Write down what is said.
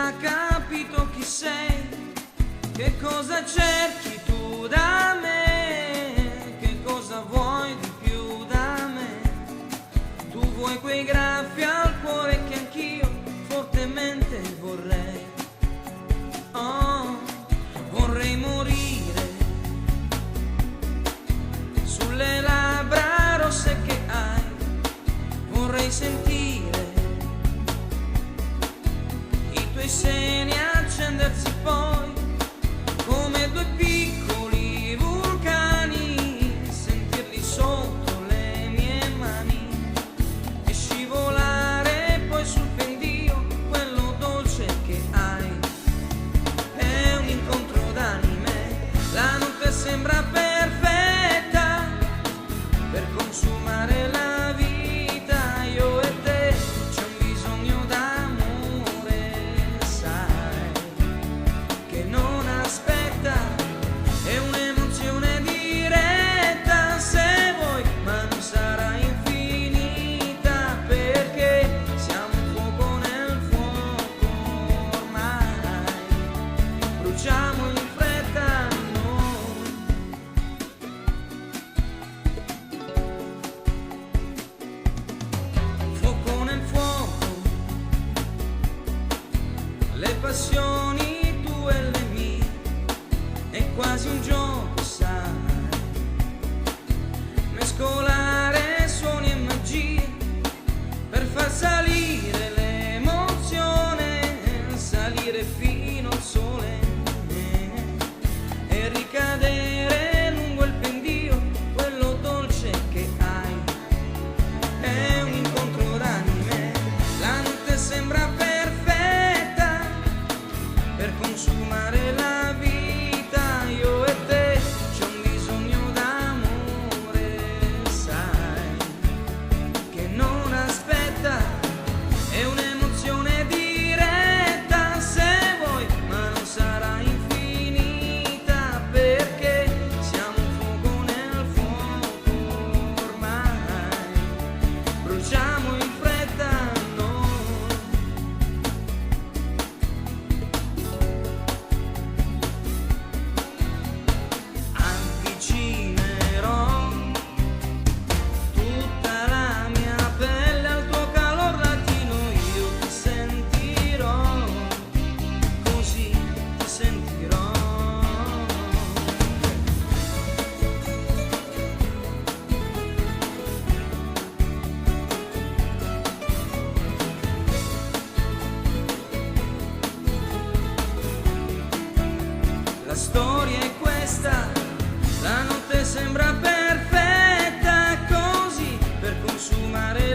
già capito chi sei, che cosa cerchi tu da me, che cosa vuoi di più da me. Tu vuoi quei graffi al cuore che anch'io fortemente vorrei. Oh, vorrei morire sulle labbra rosse che hai, vorrei sentire i tuoi seni accendersi poi come due piccoli vulcani, sentirli sotto le mie mani e scivolare poi sul pendio, quello dolce che hai. È un incontro d'anime, la notte sembra perfetta per consumare la vita, io e te, c'è un bisogno d'amore, sai, che non aspetta, è un'emozione diretta se vuoi, ma non sarà infinita, perché siamo un fuoco nel fuoco ormai, bruciamo in fretta noi. Fuoco nel fuoco, le passioni tue e le mie, è quasi un gioco, sai, mescolare suoni e magie per far salire l'emozione, salire fino al sole e ricadere lungo il pendio, quello dolce che hai. È un incontro d'anime, la notte sembra perfetta per consumare la vita, io e te, c'è un bisogno d'amore, sai, che non aspetta, è un'emozione diretta se vuoi, ma non sarà infinita, perché siamo un fuoco nel fuoco ormai, bruciamo in fretta noi. Avvicinerò tutta la mia pelle al tuo calor latino, io ti sentirò, così ti sentirò. La storia è questa, la notte sembra perfetta così per consumare